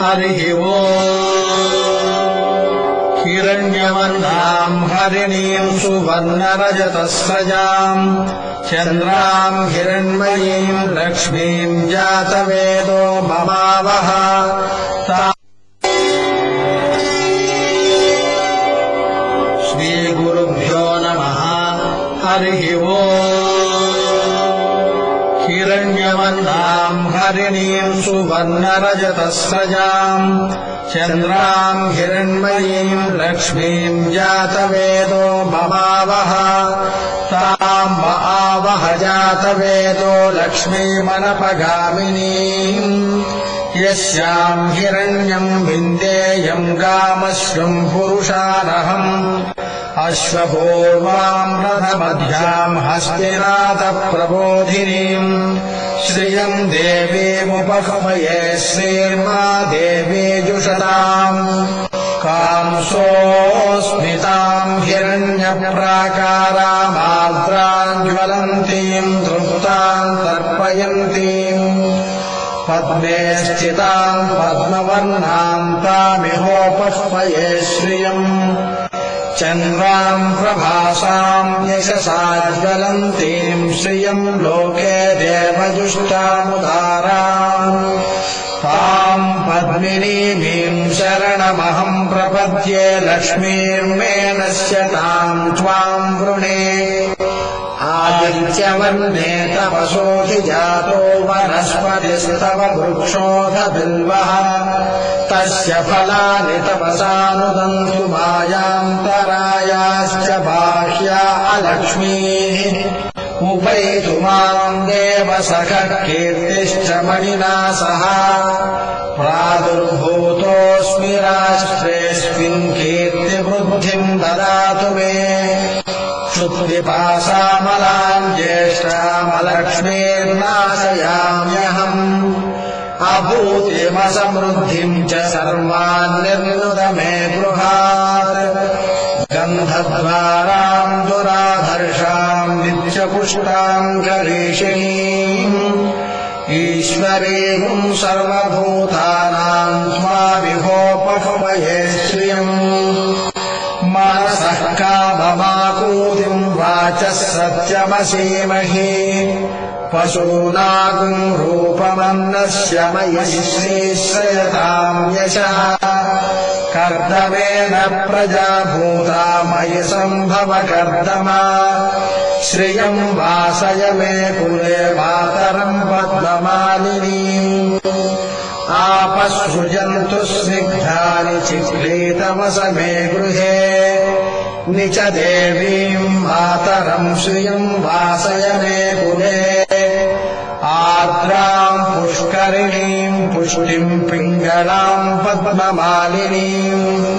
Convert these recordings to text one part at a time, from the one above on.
हरिः ओम्। हिरण्यवर्णाम् हरिणीम् सुवर्णरजतस्रजाम् चन्द्राम् हिरण्मयीम् लक्ष्मीम् जातवेदो ममावह। श्रीगुरुभ्यो नमः। हरिः ओम्। हिरण्यवर्णाम् हरिणीम् सुवर्णरजतस्रजाम् चन्द्राम् हिरण्मयीम् लक्ष्मीम् जातवेदो ममावह। ताम् आवह जातवेदो लक्ष्मीमनपगामिनीम् यस्याम् हिरण्यम् विन्देयम् गामश्वम् पुरुषानहम्। अश्वपूर्वाम् रथमध्याम् हस्तिनाथप्रबोधिनीम् श्रियम् देवीमुपकमये श्रीर्मा देवी जुषताम्। कांसोऽस्मिताम् हिरण्यप्राकारामार्द्राम् ज्वलन्तीम् तृप्ताम् तर्पयन्तीम् पद्मे स्थिताम् पद्मवर्णाम् तामिहोपह्वये श्रियम्। चन्द्राम् प्रभासाम् यशसा ज्वलन्तीम् श्रियम् लोके देवजुष्टामुदाराम्। ताम् पद्मिनीमीम् शरणमहम् प्रपद्ये लक्ष्मीर्मे नश्यताम् त्वाम् वृणे। आदित्यवर्णे तपसोऽधिजातो वनस्पतिस्तव वृक्षोऽथ बिल्वः। तस्य फलानि तपसानुदन्तु मायान्तरायाश्च बाह्या अलक्ष्मीः। उपैतु माम् देवसखः कीर्तिश्च मणिना सह। प्रादुर्भूतोऽस्मि राष्ट्रेऽस्मिन् कीर्तिवृद्धिम् ददातु मे। क्षुत्पिपासामलाम् ज्येष्ठामलक्ष्मीर्नाशयाम्यहम्। अभूतिमसमृद्धिम् च सर्वान् निर्नुद मे गृहात्। गन्धद्वाराम् दुराधर्षाम् नित्यपुष्टाम् करीषिणीम् ईश्वरीम् सर्वभूतानाम् त्वामिहोपह्वये श्रियम्। मनसः काममाकूतिम् वाचः सत्यमसीमहि। पशूनागुम् रूपमन्नस्य मयि श्रीश्रयताम् यशः। कर्दमेन प्रजा भूता मयि सम्भव कर्दमा। श्रियम् वासय मे कुले मातरम् पद्ममालिनीम्। आपःसृजन्तु स्निग्धानि चिक्लीतमस मे गृहे। निच देवीम् मातरम् श्रियम् वासय मे कुले। आर्द्राम् पुष्करिणीम् पुष्टिम् पिङ्गलाम् पद्ममालिनीम्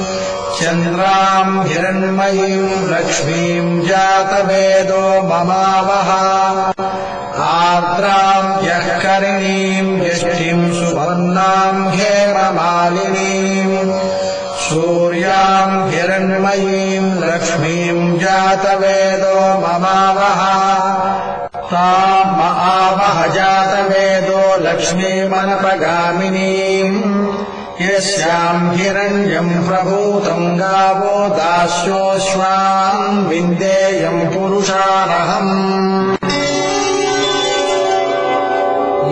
चन्द्राम् हिरण्मयीम् लक्ष्मीम् जातवेदो ममावह। आर्द्राम् यःकरिणीम् यष्टिम् सुवर्णाम् हेममालिनीम् सूर्याम् हिरण्मयीम् लक्ष्मीम् जातवेदो ममावह। ताम् आवह जातवेदो लक्ष्मीमनपगामिनीम् यस्याम् हिरण्यम् प्रभूतम् गावो दास्योऽश्वान् विन्देयम् पुरुषानहम्।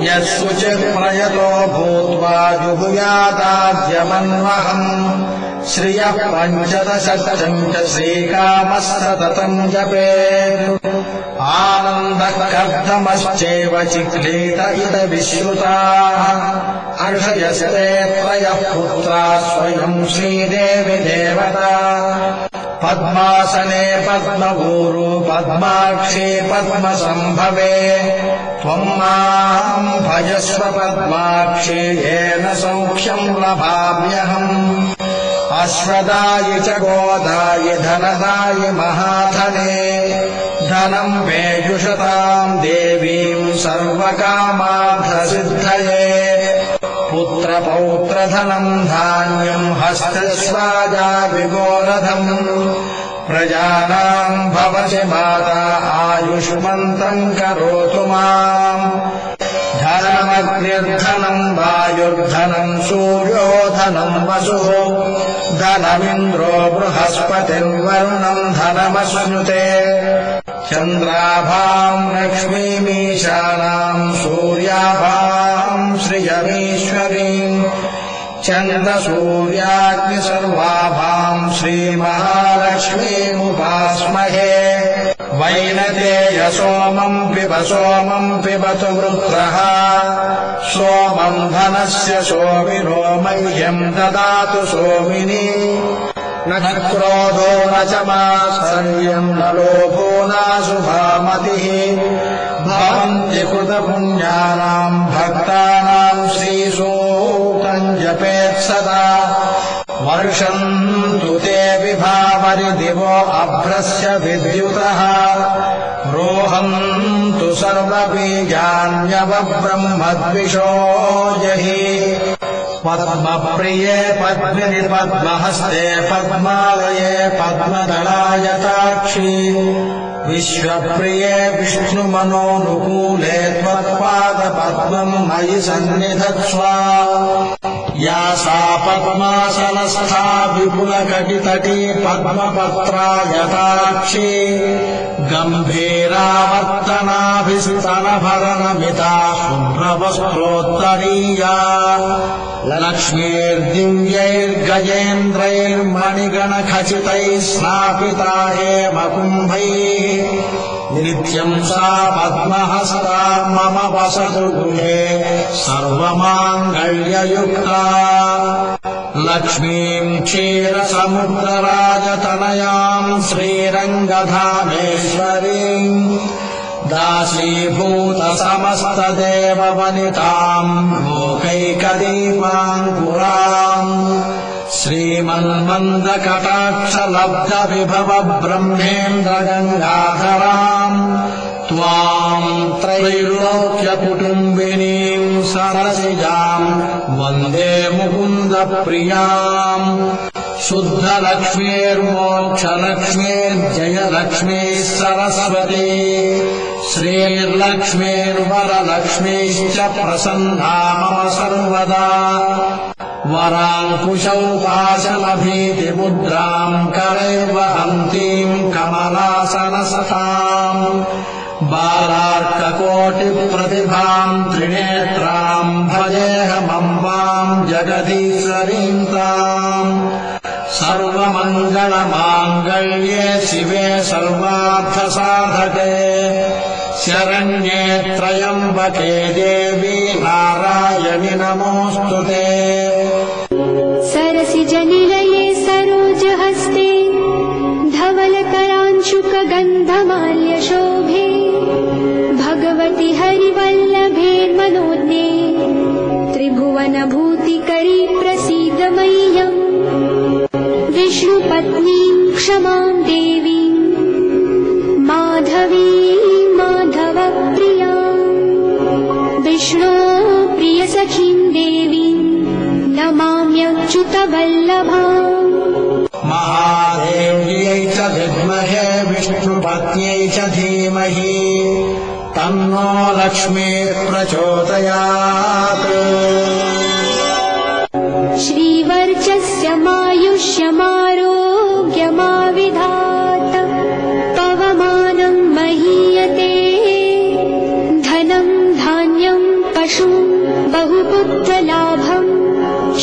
यस्सुचिप्रयतो भूत्वा जुहुयादाद्यमन्वहम्। श्रियः पञ्चदशम् च श्रीकामस्तततम् जपेत्। आनन्दकर्दमश्चैव चिक्लीत इद विश्रुताः। अर्षयस्ते त्रयः पुत्राः स्वयम् श्रीदेवि देवता। पद्मासने पद्मभूरु पद्माक्षी पद्मसम्भवे। त्वम् माम् भजस्व पद्माक्षी येन सौख्यम् लभाम्यहम्। अश्वदायि च गोदायि धनदायि महाधने। धनम् मेजुषताम् देवीम् सर्वकामार्थसिद्धये। पुत्रपौत्रधनम् धान्यम् हस्तस्वाजा विगोरधम्। प्रजानाम् भवति माता आयुष्मन्तम् करोतु माम्। धनमग्निर्धनम् वायुर्धनम् सूर्यो धनम् वसुः धनमिन्द्रो बृहस्पतिर्वरुणम् धनमश्नुते चन्द्राभाम् लक्ष्मीमीशानाम् सूर्याभाम् श्रियमीश्वरीम् चन्द्रसूर्याग्निसर्वाभाम् श्रीमहालक्ष्मीमुपास्महे वैनतेय सोमम् पिबतु वृत्रः सोमम् धनस्य सोमिनो मह्यम् ददातु सोमिनी न क्रोधो न च मात्सर्यम् न लोभो नाशुभामतिः भवन्ति कृतपुण्यानाम् भक्तानाम् श्रीसूक्तम् जपेत् सदा वर्षन्तु ते विभावरि दिवो अभ्रस्य विद्युतः रोहन्तु सर्वबीजान्यवब्रह्मद्विषो जहि पद्मप्रिये पद्मिनि पद्महस्ते पद्मालये पद्मदलायताक्षी विश्वप्रिये विष्णुमनोनुकूले त्वत्पादपद्मम् मयि सन्निधत्स्व या सा पद्मासनस्था विपुलकटितटी पद्मपत्रायताक्षी गम्भीरावर्तनाभिस्तनभरणमिता शुभ्रवस्त्रोत्तरीया लक्ष्मीर्दिव्यैर्गजेन्द्रैर्मणिगणखचितैः स्नापिता हेमकुम्भैः नित्यम् सा पद्महस्ता मम वसतु गृहे सर्वमाङ्गल्ययुक्ता लक्ष्मीम् क्षीरसमुद्रराजतनयाम् श्रीरङ्गधामेश्वरीम् दासीभूतसमस्तदेववनिताम् लोकैकदीपाङ्कुराम् श्रीमन्मन्दकटाक्षलब्धविभव ब्रह्मेन्द्रगङ्गाधराम् त्वाम् त्रैलोक्यकुटुम्बिनीम् सरसिजाम् वन्दे मुकुन्दप्रियाम् शुद्धलक्ष्मीर्मोक्षलक्ष्मीर्जयलक्ष्मीः सरस्वती श्रीर्लक्ष्मीर्वरलक्ष्मीश्च प्रसन्ना मम सर्वदा वराङ्कुशौ पाशलभीतिमुद्राम् करैर्वहन्तीम् कमलासनसताम् बालार्ककोटिप्रतिभाम् त्रिनेत्राम् भजेऽहमम्बाम् जगदीश्वरीम् ताम् सर्वमङ्गलमाङ्गल्ये शिवे सर्वार्थसाधके शरण्ये त्र्यम्बके देवी नारायणि नमोऽस्तु ते सरसिजनिलये सरोजहस्ते धवलकरांशुकगन्धमाल्यशोभे भगवति हरिवल्लभेर्मनोज्ञे त्रिभुवनभूतिकरी प्रसीद मह्यम् विष्णुपत्नीम् क्षमाम् देवीम् माधवीम् माधवप्रियाम् विष्णो प्रियसखीम् देवीम् नमाम्यच्युतवल्लभाम् महादेव्यै च विद्महे विष्णुपत्न्यै च धीमहि तन्नो लक्ष्मीः प्रचोदयात् श्रीवर्चस्यमायुष्यमारोग्यमाविधात पवमानम् महीयते धनम् धान्यम् पशुम् बहुपुत्रलाभम्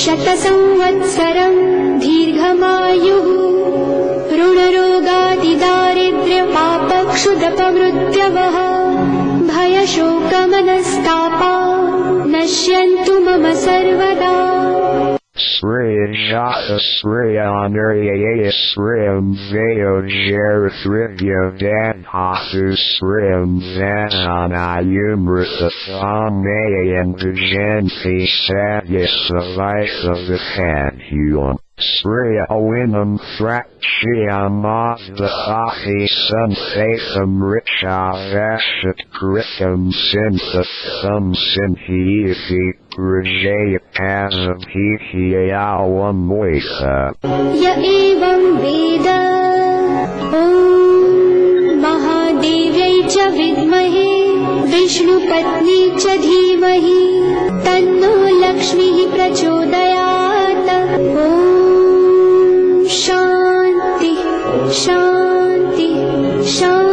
शतसंवत्सरम् दीर्घमायुः ऋणरोगादिदारिद्र्यपापक्षुदपमृत्यवः भयशोकमनस्तापा नश्यन्तु मम सर्वदा Sriya Jata Sriya Anurya Sriyam Vayo Jarithritya Dadhasu Sriyam Vananayumrita Thamayam Gajanti Sadya Savaisa Vithanhuam Sriya Awinam Thrakshiyamazda Ahi Sunfatham Richa Vashat Krikam Sinthatham Sinhithi Rajaya Pasam Hihiyawam Moisa य एवं वेद ॐ महादेव्यै च विद्महे विष्णुपत्नी च धीमहि तन्नो लक्ष्मीः प्रचोदयात्। ॐ शान्ति शान्ति शान्ति।